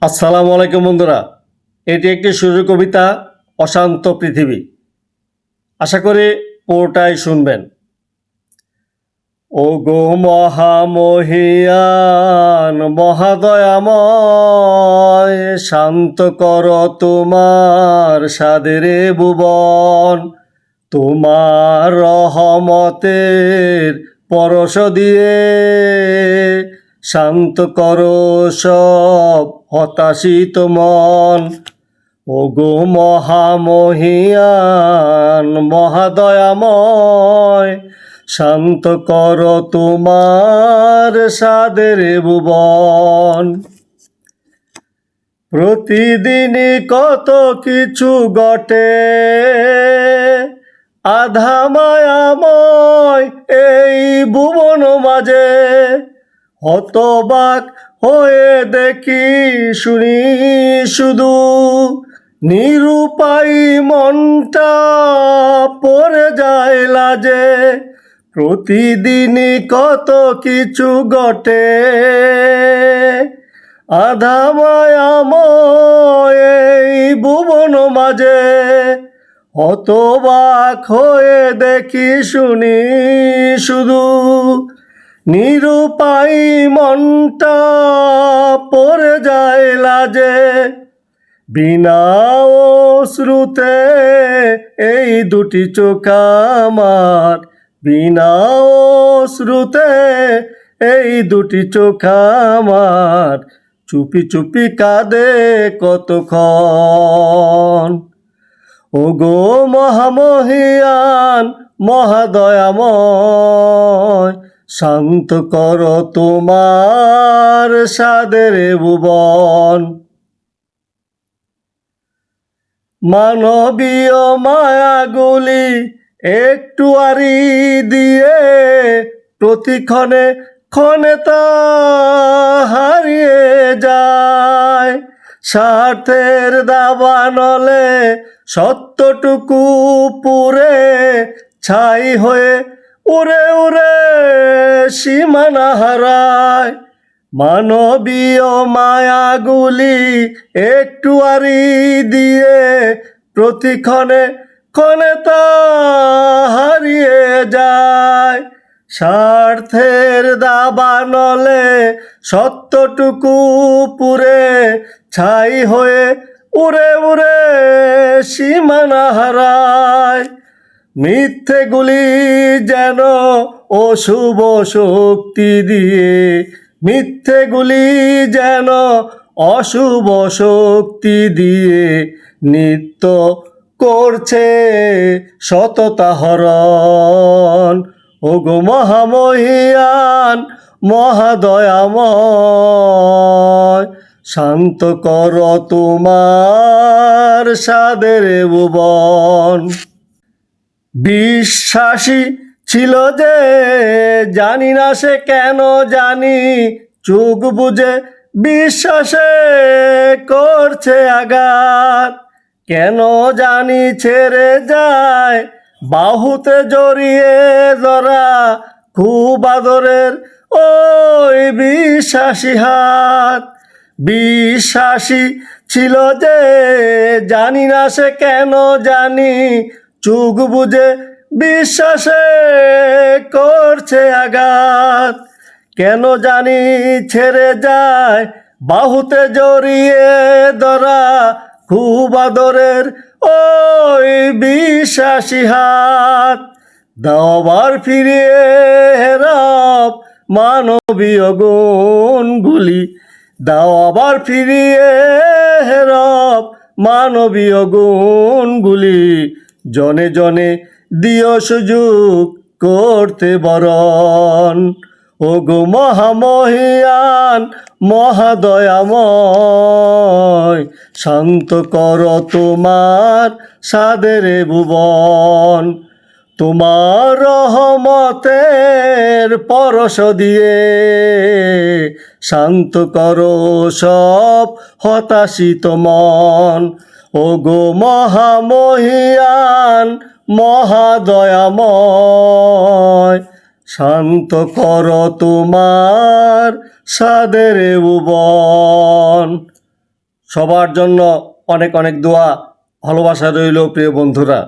আসসালামু আলাইকুম বন্ধুরা, এটি একটি সুরের কবিতা অশান্ত পৃথিবী। আশা করি পুরোটাই শুনবেন। ও গো মহামহিয়ান মহাদয়াময়, শান্ত কর তোমার সাদের ভুবন। তোমার রহমতের পরশ দিয়ে শান্ত করো সব হতাশিত মন। ও গো মহামহিয়ান মহাদয়াময়, শান্ত করো তোমার সাদের ভুবন। প্রতিদিনই কত কিছু ঘটে আধা মায়াময় এই ভুবন মাঝে, হতবাক হয়ে দেখি শুনি শুধু নিরুপায়ী মনটা পড়ে যায় লাজে। প্রতিদিনই কত কিছু ঘটে আধা মায়াময় এই ভুবন মাঝে, হতবাক হয়ে দেখি শুনি শুধু নিরুপায়ী মনটা পড়ে যায় লাজে। বিনা অশ্রুতে এই দুটি চোখ আমার, বিনা অশ্রুতে এই দুটি চোখ আমার, চুপি চুপি কাঁদে কতক্ষণ। ও গো মহামহিয়ান মহাদয়াময়, শান্ত করো তোমার সাদের ভুবন। মানবীয় মায়াগুলি একটু আরি দিয়ে প্রতিক্ষণে ক্ষণে তা হারিয়ে যায়। স্বার্থের দাবানলে সত্যটুকু পুরে ছাই হয়ে উড়ে উড়ে সীমানা হারায়। মানবীয় মায়াগুলি একটু আরি দিয়ে প্রতিক্ষণে ক্ষণে তা হারিয়ে যায়। স্বার্থের দাবানলে সত্যটুকু পুরে ছাই হয়ে উড়ে উড়ে সীমানা হারায়। মিথ্যেগুলি যেন অশুভ শক্তি দিয়ে, মিথ্যেগুলি যেন অশুভ শক্তি দিয়ে নিত্য করছে সততা হরণ। ও গো মহামহিয়ান মহাদয়াময়, শান্ত করো তোমার সাদের ভুবন। বিশ্বাসী ছিল যে জানি না সে কেন জানি, চোখ বুঝে বিশ্বাসে করছে আঘাত। কেন জানি ছেড়ে যায় বাহুতে জড়িয়ে ধরা খুব আদরের ওই বিশ্বাসী হাত। বিশ্বাসী ছিল যে জানি না সে কেন জানি, চোখ বুঝে বিশ্বাসে করছে আঘাত। কেন জানি ছেড়ে যায় বাহুতে জড়িয়ে ধরা খুব আদরের ওই বিশ্বাসী হাত। দাওবার ফিরিয়ে রব মানবীয় গুণগুলি, দাও আবার ফিরিয়ে রব মানবীয় গুণগুলি, জনে জনে দিও সুযোগ করতে বরণ। ও গো মহামহিয়ান মহাদয়াময়, শান্ত করো তোমার সাদের ভুবন। তোমার রহমতের পরশ দিয়ে শান্ত করো সব হতাশিত মন। ও গো মহামহিয়ান মহাদয়াময়, শান্ত করো তোমার সাদের ভুবন। সবার জন্য অনেক অনেক দোয়া, ভালোবাসা রইল প্রিয় বন্ধুরা।